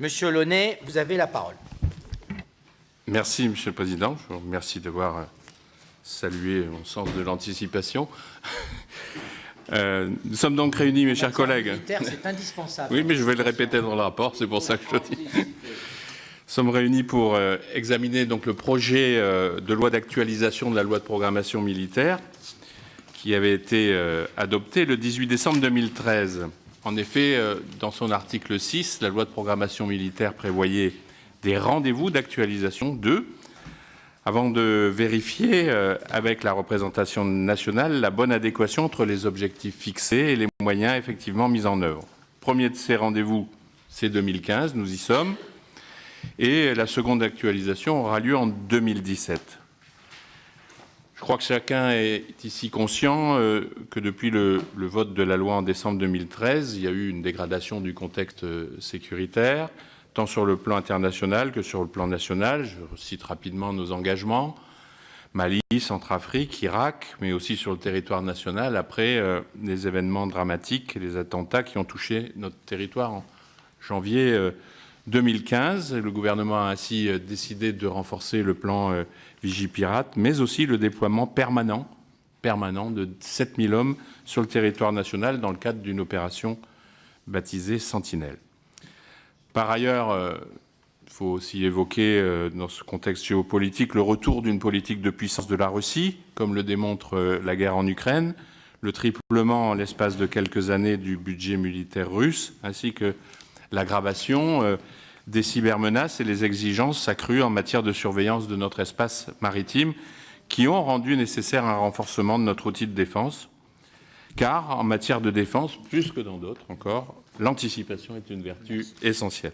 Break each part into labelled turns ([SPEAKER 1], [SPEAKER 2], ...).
[SPEAKER 1] Monsieur Launay, vous avez la parole.
[SPEAKER 2] Merci, Monsieur le Président. Je vous remercie d'avoir salué mon sens de l'anticipation. Nous sommes donc réunis, mes chers collègues.
[SPEAKER 1] C'est indispensable.
[SPEAKER 2] Oui, mais je vais le répéter dans le rapport, c'est pour ça que je le dis. Nous sommes réunis pour examiner donc le projet de loi d'actualisation de la loi de programmation militaire qui avait été adopté le 18 décembre 2013. En effet, dans son article 6, la loi de programmation militaire prévoyait des rendez-vous d'actualisation avant de vérifier avec la représentation nationale la bonne adéquation entre les objectifs fixés et les moyens effectivement mis en œuvre. Le premier de ces rendez-vous, c'est 2015, nous y sommes, et la seconde actualisation aura lieu en 2017. Je crois que chacun est ici conscient que depuis le vote de la loi en décembre 2013, il y a eu une dégradation du contexte sécuritaire, tant sur le plan international que sur le plan national. Je cite rapidement nos engagements, Mali, Centrafrique, Irak, mais aussi sur le territoire national après les événements dramatiques et les attentats qui ont touché notre territoire en janvier 2015. Le gouvernement a ainsi décidé de renforcer le plan Vigipirate, mais aussi le déploiement permanent de 7000 hommes sur le territoire national dans le cadre d'une opération baptisée Sentinelle. Par ailleurs, il faut aussi évoquer dans ce contexte géopolitique le retour d'une politique de puissance de la Russie, comme le démontre la guerre en Ukraine, le triplement en l'espace de quelques années du budget militaire russe, ainsi que l'aggravation des cybermenaces et les exigences accrues en matière de surveillance de notre espace maritime qui ont rendu nécessaire un renforcement de notre outil de défense. Car en matière de défense, plus que dans d'autres encore, l'anticipation est une vertu essentielle.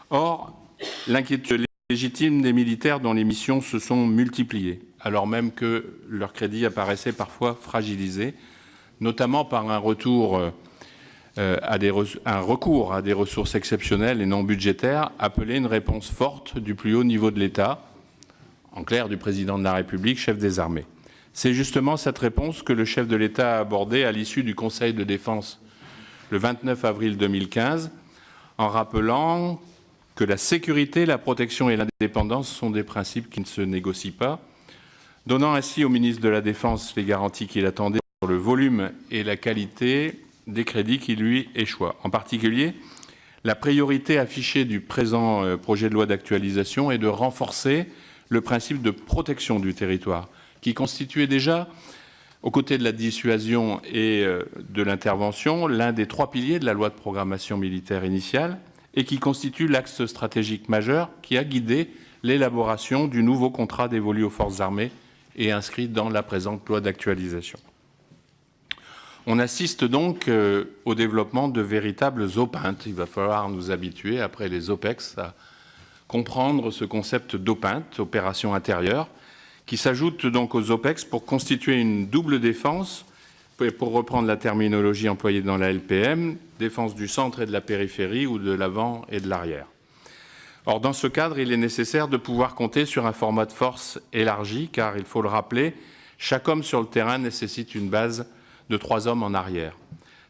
[SPEAKER 2] Or, l'inquiétude légitime des militaires dont les missions se sont multipliées, alors même que leurs crédits apparaissaient parfois fragilisés, notamment par un recours à des ressources exceptionnelles et non budgétaires, appelait une réponse forte du plus haut niveau de l'État, en clair du président de la République, chef des armées. C'est justement cette réponse que le chef de l'État a abordée à l'issue du Conseil de défense le 29 avril 2015, en rappelant que la sécurité, la protection et l'indépendance sont des principes qui ne se négocient pas, donnant ainsi au ministre de la Défense les garanties qu'il attendait sur le volume et la qualité des crédits qui lui échoient. En particulier, la priorité affichée du présent projet de loi d'actualisation est de renforcer le principe de protection du territoire, qui constituait déjà, aux côtés de la dissuasion et de l'intervention, l'un des 3 piliers de la loi de programmation militaire initiale et qui constitue l'axe stratégique majeur qui a guidé l'élaboration du nouveau contrat dévolu aux forces armées et inscrit dans la présente loi d'actualisation. On assiste donc au développement de véritables OPINT. Il va falloir nous habituer, après les OPEX, à comprendre ce concept d'OPINT, opération intérieure, qui s'ajoute donc aux OPEX pour constituer une double défense, pour reprendre la terminologie employée dans la LPM, défense du centre et de la périphérie ou de l'avant et de l'arrière. Or, dans ce cadre, il est nécessaire de pouvoir compter sur un format de force élargi, car, il faut le rappeler, chaque homme sur le terrain nécessite une base de 3 hommes en arrière.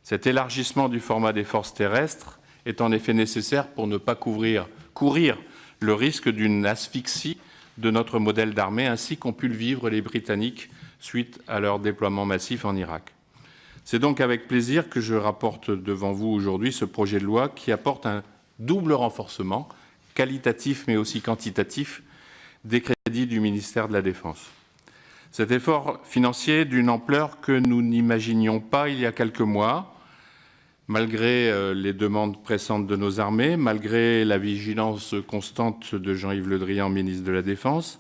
[SPEAKER 2] Cet élargissement du format des forces terrestres est en effet nécessaire pour ne pas courir le risque d'une asphyxie de notre modèle d'armée, ainsi qu'ont pu le vivre les Britanniques suite à leur déploiement massif en Irak. C'est donc avec plaisir que je rapporte devant vous aujourd'hui ce projet de loi qui apporte un double renforcement, qualitatif mais aussi quantitatif, des crédits du ministère de la Défense. Cet effort financier d'une ampleur que nous n'imaginions pas il y a quelques mois, malgré les demandes pressantes de nos armées, malgré la vigilance constante de Jean-Yves Le Drian, ministre de la Défense,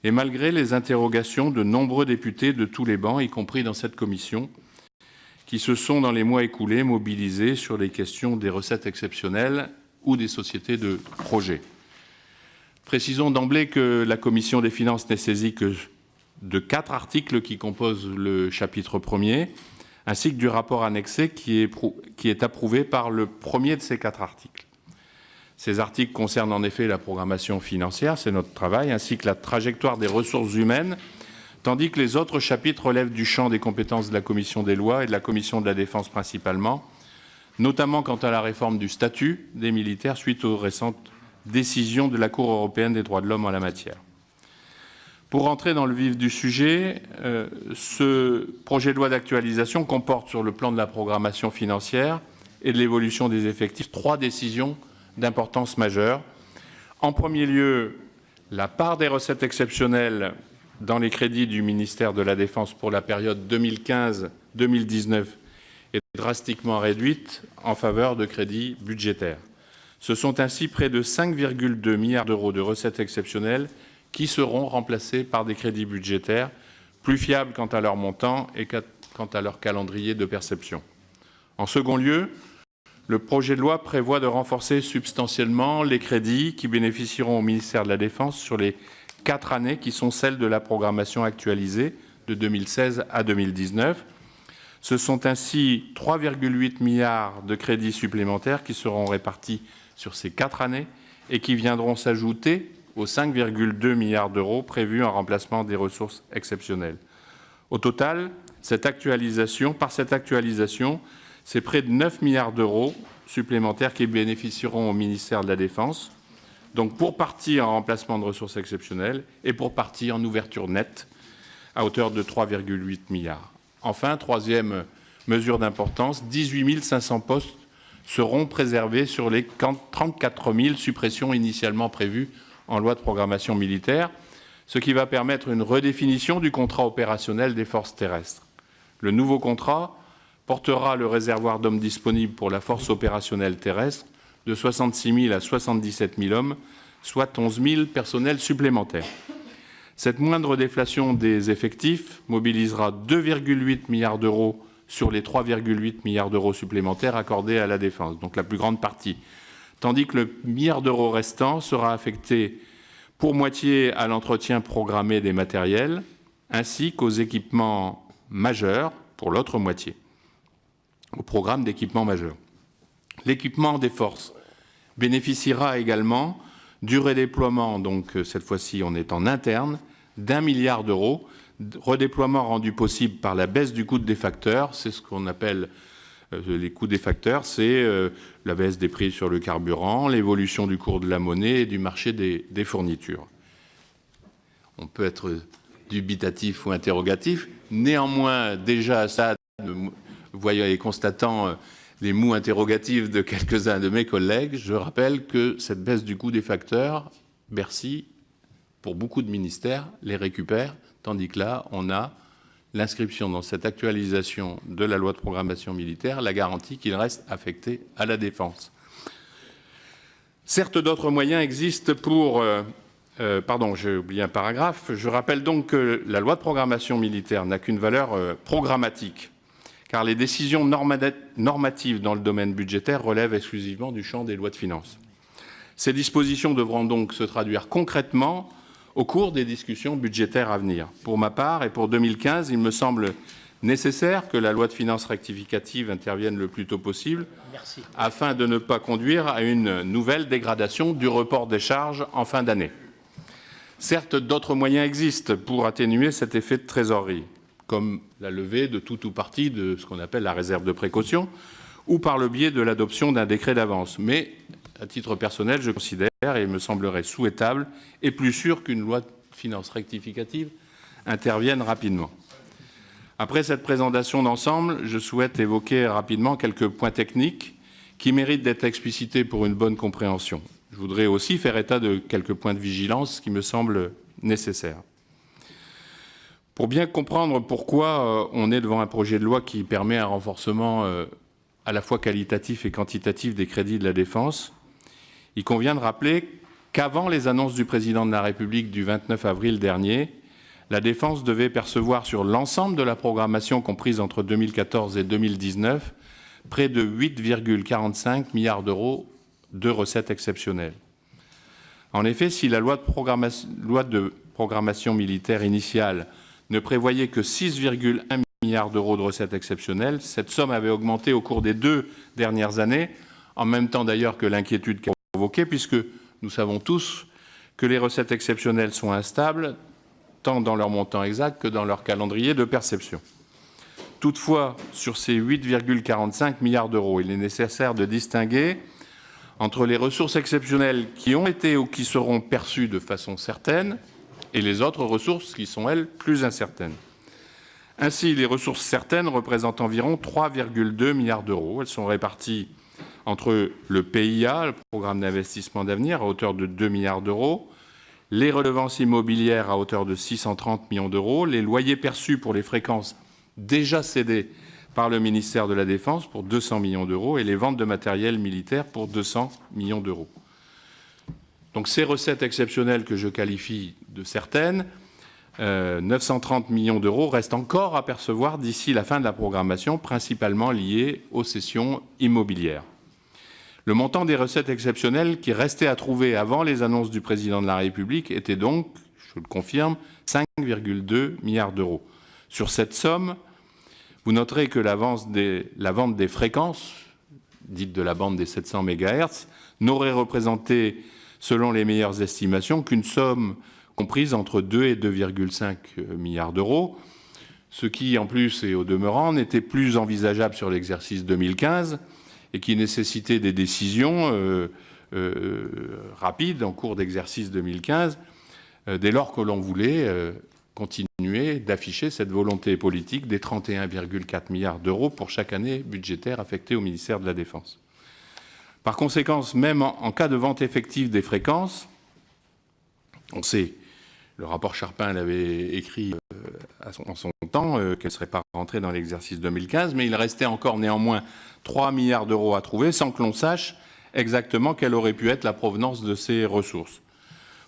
[SPEAKER 2] et malgré les interrogations de nombreux députés de tous les bancs, y compris dans cette commission, qui se sont, dans les mois écoulés, mobilisés sur les questions des recettes exceptionnelles ou des sociétés de projet. Précisons d'emblée que la commission des finances n'est saisie que de 4 articles qui composent le chapitre 1er, ainsi que du rapport annexé qui est approuvé par le premier de ces 4 articles. Ces articles concernent en effet la programmation financière, c'est notre travail, ainsi que la trajectoire des ressources humaines, tandis que les autres chapitres relèvent du champ des compétences de la Commission des lois et de la Commission de la Défense principalement, notamment quant à la réforme du statut des militaires suite aux récentes décisions de la Cour européenne des droits de l'homme en la matière. Pour entrer dans le vif du sujet, ce projet de loi d'actualisation comporte sur le plan de la programmation financière et de l'évolution des effectifs 3 décisions d'importance majeure. En premier lieu, la part des recettes exceptionnelles dans les crédits du ministère de la Défense pour la période 2015-2019 est drastiquement réduite en faveur de crédits budgétaires. Ce sont ainsi près de 5,2 milliards d'euros de recettes exceptionnelles qui seront remplacés par des crédits budgétaires plus fiables quant à leur montant et quant à leur calendrier de perception. En second lieu, le projet de loi prévoit de renforcer substantiellement les crédits qui bénéficieront au ministère de la Défense sur les 4 années qui sont celles de la programmation actualisée de 2016 à 2019. Ce sont ainsi 3,8 milliards de crédits supplémentaires qui seront répartis sur ces 4 années et qui viendront s'ajouter aux 5,2 milliards d'euros prévus en remplacement des ressources exceptionnelles. Au total, par cette actualisation, c'est près de 9 milliards d'euros supplémentaires qui bénéficieront au ministère de la Défense, donc pour partie en remplacement de ressources exceptionnelles et pour partie en ouverture nette à hauteur de 3,8 milliards. Enfin, troisième mesure d'importance, 18 500 postes seront préservés sur les 34 000 suppressions initialement prévues en loi de programmation militaire, ce qui va permettre une redéfinition du contrat opérationnel des forces terrestres. Le nouveau contrat portera le réservoir d'hommes disponibles pour la force opérationnelle terrestre de 66 000 à 77 000 hommes, soit 11 000 personnels supplémentaires. Cette moindre déflation des effectifs mobilisera 2,8 milliards d'euros sur les 3,8 milliards d'euros supplémentaires accordés à la Défense, donc la plus grande partie, tandis que le milliard d'euros restant sera affecté pour moitié à l'entretien programmé des matériels, ainsi qu'aux équipements majeurs pour l'autre moitié, au programme d'équipements majeurs. L'équipement des forces bénéficiera également du redéploiement, donc cette fois-ci on est en interne, d'1 milliard d'euros, redéploiement rendu possible par la baisse du coût des facteurs, c'est ce qu'on appelle les coûts des facteurs, c'est la baisse des prix sur le carburant, l'évolution du cours de la monnaie et du marché des fournitures. On peut être dubitatif ou interrogatif. Néanmoins, déjà à ça, voyant et constatant les mots interrogatifs de quelques-uns de mes collègues, je rappelle que cette baisse du coût des facteurs, Bercy, pour beaucoup de ministères, les récupère, tandis que là, on a l'inscription dans cette actualisation de la loi de programmation militaire, la garantie qu'il reste affecté à la Défense. Certes, d'autres moyens existent pour... pardon, j'ai oublié un paragraphe. Je rappelle donc que la loi de programmation militaire n'a qu'une valeur programmatique, car les décisions normatives dans le domaine budgétaire relèvent exclusivement du champ des lois de finances. Ces dispositions devront donc se traduire concrètement au cours des discussions budgétaires à venir. Pour ma part, et pour 2015, il me semble nécessaire que la loi de finances rectificative intervienne le plus tôt possible, afin de ne pas conduire à une nouvelle dégradation du report des charges en fin d'année. Certes, d'autres moyens existent pour atténuer cet effet de trésorerie, comme la levée de tout ou partie de ce qu'on appelle la réserve de précaution, ou par le biais de l'adoption d'un décret d'avance. Mais, à titre personnel, je considère, et il me semblerait souhaitable et plus sûr qu'une loi de finances rectificative intervienne rapidement. Après cette présentation d'ensemble, je souhaite évoquer rapidement quelques points techniques qui méritent d'être explicités pour une bonne compréhension. Je voudrais aussi faire état de quelques points de vigilance qui me semblent nécessaires. Pour bien comprendre pourquoi on est devant un projet de loi qui permet un renforcement à la fois qualitatif et quantitatif des crédits de la Défense, il convient de rappeler qu'avant les annonces du Président de la République du 29 avril dernier, la Défense devait percevoir sur l'ensemble de la programmation comprise entre 2014 et 2019 près de 8,45 milliards d'euros de recettes exceptionnelles. En effet, si la loi de programmation militaire initiale ne prévoyait que 6,1 milliards d'euros de recettes exceptionnelles, cette somme avait augmenté au cours des 2 dernières années, en même temps d'ailleurs que l'inquiétude qu'elle a provoquée, puisque nous savons tous que les recettes exceptionnelles sont instables, tant dans leur montant exact que dans leur calendrier de perception. Toutefois, sur ces 8,45 milliards d'euros, il est nécessaire de distinguer entre les ressources exceptionnelles qui ont été ou qui seront perçues de façon certaine et les autres ressources qui sont, elles, plus incertaines. Ainsi, les ressources certaines représentent environ 3,2 milliards d'euros. Elles sont réparties entre le PIA, le programme d'investissement d'avenir, à hauteur de 2 milliards d'euros, les redevances immobilières à hauteur de 630 millions d'euros, les loyers perçus pour les fréquences déjà cédées par le ministère de la Défense pour 200 millions d'euros et les ventes de matériel militaire pour 200 millions d'euros. Donc ces recettes exceptionnelles que je qualifie de certaines, 930 millions d'euros restent encore à percevoir d'ici la fin de la programmation, principalement liées aux cessions immobilières. Le montant des recettes exceptionnelles qui restait à trouver avant les annonces du président de la République était donc, je le confirme, 5,2 milliards d'euros. Sur cette somme, vous noterez que la vente des fréquences, dite de la bande des 700 MHz, n'aurait représenté, selon les meilleures estimations, qu'une somme comprise entre 2 et 2,5 milliards d'euros, ce qui, en plus et au demeurant, n'était plus envisageable sur l'exercice 2015 et qui nécessitait des décisions rapides en cours d'exercice 2015, dès lors que l'on voulait continuer d'afficher cette volonté politique des 31,4 milliards d'euros pour chaque année budgétaire affectée au ministère de la Défense. Par conséquent, même en cas de vente effective des fréquences, on sait, le rapport Charpin l'avait écrit en son temps, qu'elle ne serait pas rentrée dans l'exercice 2015, mais il restait encore néanmoins 3 milliards d'euros à trouver sans que l'on sache exactement quelle aurait pu être la provenance de ces ressources.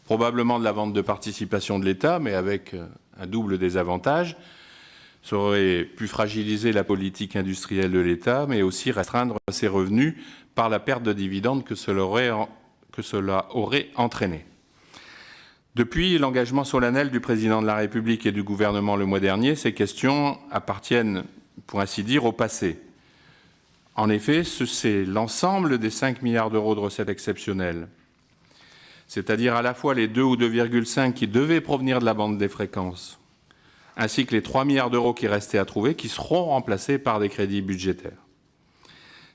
[SPEAKER 2] Probablement de la vente de participation de l'État, mais avec un double désavantage. Ça aurait pu fragiliser la politique industrielle de l'État, mais aussi restreindre ses revenus par la perte de dividendes que cela aurait entraîné. Depuis l'engagement solennel du président de la République et du gouvernement le mois dernier, ces questions appartiennent, pour ainsi dire, au passé. En effet, c'est l'ensemble des 5 milliards d'euros de recettes exceptionnelles, c'est-à-dire à la fois les 2 ou 2,5 qui devaient provenir de la bande des fréquences, ainsi que les 3 milliards d'euros qui restaient à trouver, qui seront remplacés par des crédits budgétaires.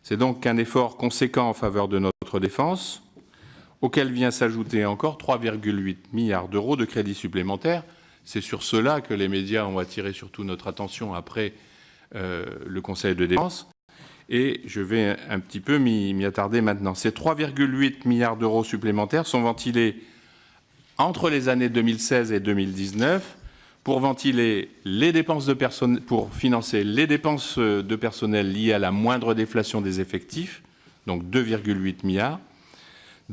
[SPEAKER 2] C'est donc un effort conséquent en faveur de notre défense, auquel vient s'ajouter encore 3,8 milliards d'euros de crédits supplémentaires. C'est sur cela que les médias ont attiré surtout notre attention après le Conseil de défense. Et je vais un petit peu m'y attarder maintenant. Ces 3,8 milliards d'euros supplémentaires sont ventilés entre les années 2016 et 2019 pour ventiler les dépenses de pour financer les dépenses de personnel liées à la moindre déflation des effectifs, donc 2,8 milliards,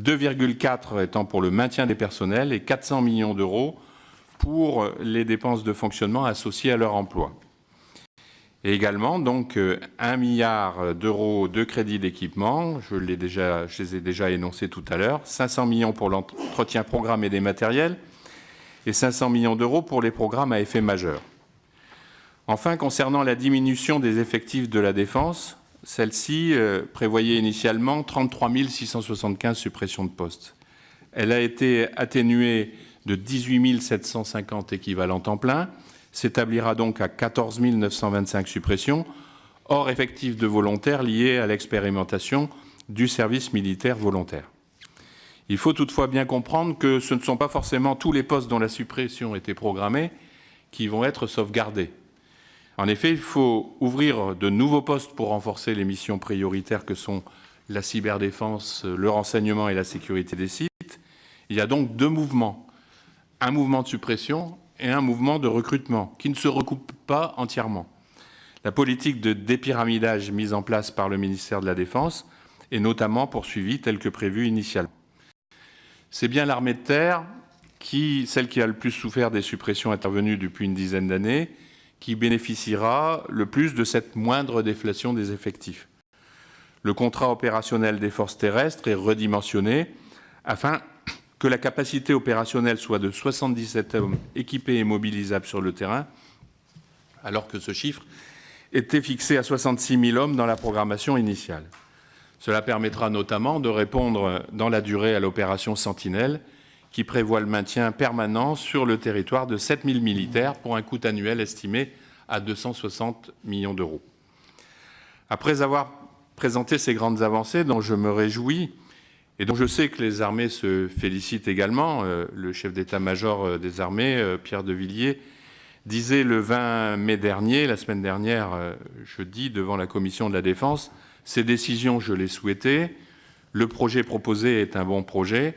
[SPEAKER 2] 2,4 étant pour le maintien des personnels et 400 millions d'euros pour les dépenses de fonctionnement associées à leur emploi. Et également, donc, 1 milliard d'euros de crédits d'équipement, je les ai déjà énoncés tout à l'heure, 500 millions pour l'entretien programmé des matériels et 500 millions d'euros pour les programmes à effet majeur. Enfin, concernant la diminution des effectifs de la défense, celle-ci prévoyait initialement 33 675 suppressions de postes. Elle a été atténuée de 18 750 équivalents temps plein, s'établira donc à 14 925 suppressions, hors effectifs de volontaires liés à l'expérimentation du service militaire volontaire. Il faut toutefois bien comprendre que ce ne sont pas forcément tous les postes dont la suppression était programmée qui vont être sauvegardés. En effet, il faut ouvrir de nouveaux postes pour renforcer les missions prioritaires que sont la cyberdéfense, le renseignement et la sécurité des sites. Il y a donc deux mouvements, un mouvement de suppression et un mouvement de recrutement qui ne se recoupent pas entièrement. La politique de dépyramidage mise en place par le ministère de la Défense est notamment poursuivie telle que prévue initialement. C'est bien l'armée de terre, celle qui a le plus souffert des suppressions intervenues depuis une dizaine d'années, qui bénéficiera le plus de cette moindre déflation des effectifs. Le contrat opérationnel des forces terrestres est redimensionné afin que la capacité opérationnelle soit de 77 hommes équipés et mobilisables sur le terrain, alors que ce chiffre était fixé à 66 000 hommes dans la programmation initiale. Cela permettra notamment de répondre dans la durée à l'opération Sentinelle, qui prévoit le maintien permanent sur le territoire de 7 000 militaires pour un coût annuel estimé à 260 millions d'euros. Après avoir présenté ces grandes avancées dont je me réjouis et dont je sais que les armées se félicitent également, le chef d'état-major des armées, Pierre de Villiers, disait le 20 mai dernier, la semaine dernière, jeudi, devant la Commission de la Défense, « Ces décisions, je les souhaitais. Le projet proposé est un bon projet. »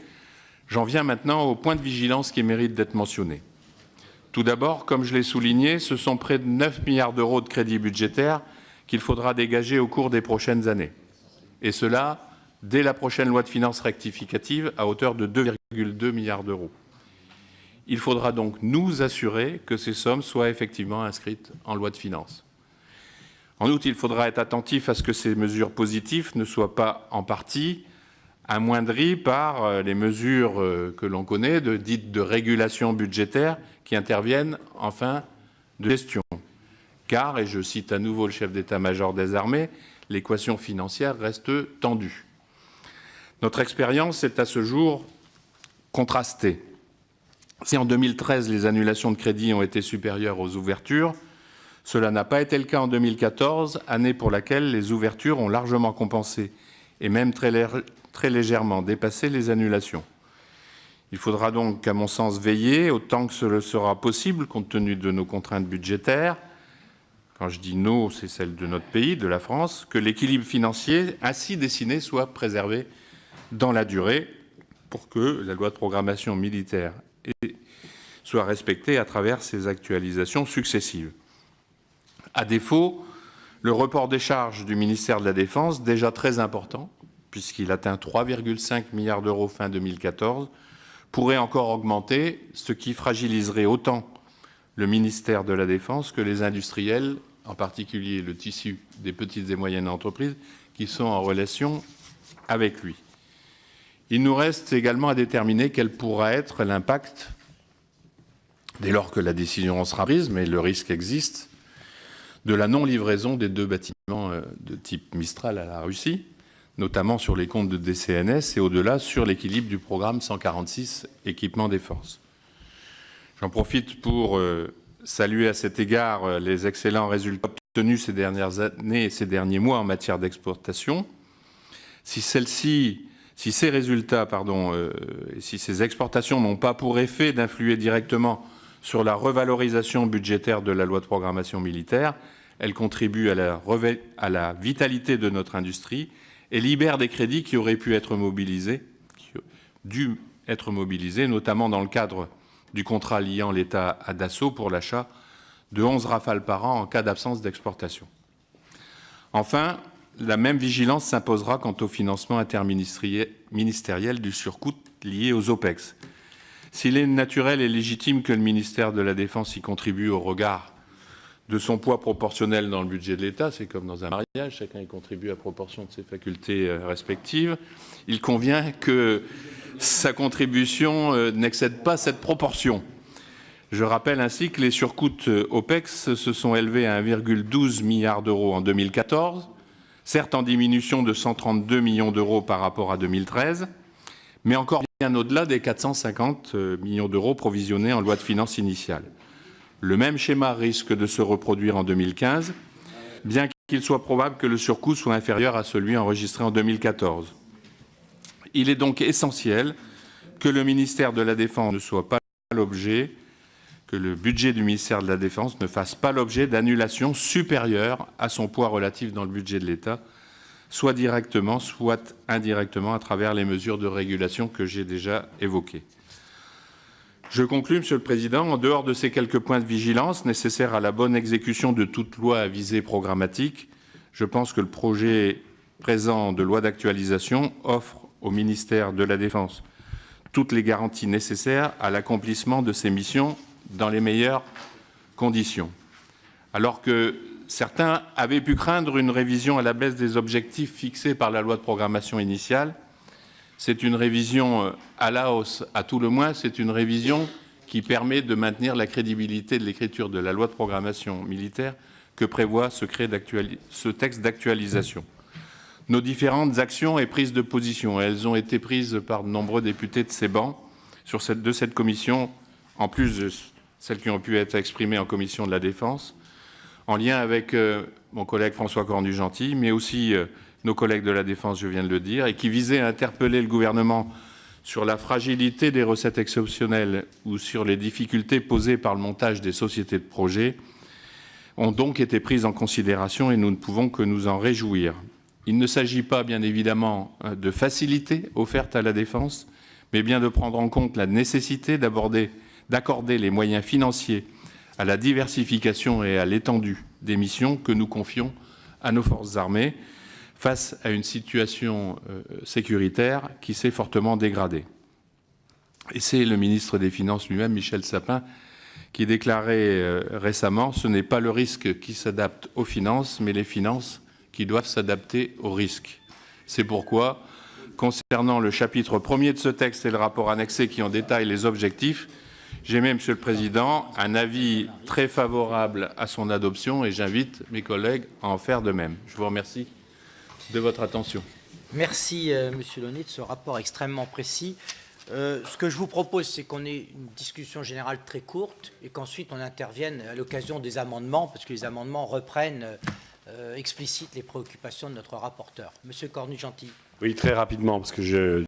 [SPEAKER 2] J'en viens maintenant au point de vigilance qui mérite d'être mentionné. Tout d'abord, comme je l'ai souligné, ce sont près de 9 milliards d'euros de crédits budgétaires qu'il faudra dégager au cours des prochaines années. Et cela, dès la prochaine loi de finances rectificative, à hauteur de 2,2 milliards d'euros. Il faudra donc nous assurer que ces sommes soient effectivement inscrites en loi de finances. En outre, il faudra être attentif à ce que ces mesures positives ne soient pas en partie amoindries par les mesures que l'on connaît, dites de régulation budgétaire, qui interviennent en fin de gestion. Car, et je cite à nouveau le chef d'état-major des armées, l'équation financière reste tendue. Notre expérience est à ce jour contrastée. Si en 2013, les annulations de crédits ont été supérieures aux ouvertures, cela n'a pas été le cas en 2014, année pour laquelle les ouvertures ont largement compensé et même très légèrement dépassé les annulations. Il faudra donc, à mon sens, veiller, autant que ce sera possible, compte tenu de nos contraintes budgétaires, quand je dis « nos », c'est celle de notre pays, de la France, que l'équilibre financier ainsi dessiné soit préservé dans la durée pour que la loi de programmation militaire soit respectée à travers ces actualisations successives. À défaut, le report des charges du ministère de la Défense, déjà très important, puisqu'il atteint 3,5 milliards d'euros fin 2014, pourrait encore augmenter, ce qui fragiliserait autant le ministère de la Défense que les industriels, en particulier le tissu des petites et moyennes entreprises, qui sont en relation avec lui. Il nous reste également à déterminer quel pourra être l'impact, dès lors que la décision en sera prise, mais le risque existe, de la non-livraison des 2 bâtiments de type Mistral à la Russie, notamment sur les comptes de DCNS et au-delà sur l'équilibre du programme 146 équipement des forces. J'en profite pour saluer à cet égard les excellents résultats obtenus ces dernières années et ces derniers mois en matière d'exportation. Si ces résultats, si ces exportations n'ont pas pour effet d'influer directement sur la revalorisation budgétaire de la loi de programmation militaire, elles contribuent à la vitalité de notre industrie et libèrent des crédits qui auraient pu être mobilisés, notamment dans le cadre du contrat liant l'État à Dassault pour l'achat de 11 Rafales par an en cas d'absence d'exportation. Enfin, la même vigilance s'imposera quant au financement interministériel du surcoût lié aux OPEX. S'il est naturel et légitime que le ministère de la Défense y contribue au regard de son poids proportionnel dans le budget de l'État, c'est comme dans un mariage, chacun y contribue à proportion de ses facultés respectives, il convient que sa contribution n'excède pas cette proportion. Je rappelle ainsi que les surcoûts OPEX se sont élevés à 1,12 milliard d'euros en 2014, certes en diminution de 132 millions d'euros par rapport à 2013, mais encore bien au-delà des 450 millions d'euros provisionnés en loi de finances initiale. Le même schéma risque de se reproduire en 2015, bien qu'il soit probable que le surcoût soit inférieur à celui enregistré en 2014. Il est donc essentiel que le ministère de la Défense ne soit pas l'objet, que le budget du ministère de la Défense ne fasse pas l'objet d'annulations supérieures à son poids relatif dans le budget de l'État, soit directement, soit indirectement, à travers les mesures de régulation que j'ai déjà évoquées. Je conclus, Monsieur le Président, en dehors de ces quelques points de vigilance nécessaires à la bonne exécution de toute loi à visée programmatique, je pense que le projet présent de loi d'actualisation offre au ministère de la Défense toutes les garanties nécessaires à l'accomplissement de ses missions dans les meilleures conditions. Alors que certains avaient pu craindre une révision à la baisse des objectifs fixés par la loi de programmation initiale, c'est une révision à la hausse. À tout le moins, c'est une révision qui permet de maintenir la crédibilité de l'écriture de la loi de programmation militaire que prévoit ce texte d'actualisation. Nos différentes actions et prises de position, elles ont été prises par de nombreux députés de ces bancs de cette commission, en plus de celles qui ont pu être exprimées en commission de la Défense, en lien avec mon collègue François Cornu-Gentil, mais aussi nos collègues de la Défense, je viens de le dire, et qui visait à interpeller le gouvernement sur la fragilité des recettes exceptionnelles ou sur les difficultés posées par le montage des sociétés de projet, ont donc été prises en considération et nous ne pouvons que nous en réjouir. Il ne s'agit pas, bien évidemment, de facilités offertes à la Défense, mais bien de prendre en compte la nécessité d'accorder les moyens financiers à la diversification et à l'étendue des missions que nous confions à nos forces armées face à une situation sécuritaire qui s'est fortement dégradée. Et c'est le ministre des Finances lui-même, Michel Sapin, qui déclarait récemment « Ce n'est pas le risque qui s'adapte aux finances, mais les finances qui doivent s'adapter aux risques ». C'est pourquoi, concernant le chapitre 1er de ce texte et le rapport annexé qui en détaille les objectifs, j'émets, Monsieur le Président, un avis très favorable à son adoption et j'invite mes collègues à en faire de même. Je vous remercie de votre attention.
[SPEAKER 1] Merci, Monsieur Launay, de ce rapport extrêmement précis. Ce que je vous propose, c'est qu'on ait une discussion générale très courte et qu'ensuite on intervienne à l'occasion des amendements, parce que les amendements reprennent explicitent les préoccupations de notre rapporteur. Monsieur Cornu-Gentil.
[SPEAKER 3] Oui, très rapidement, parce que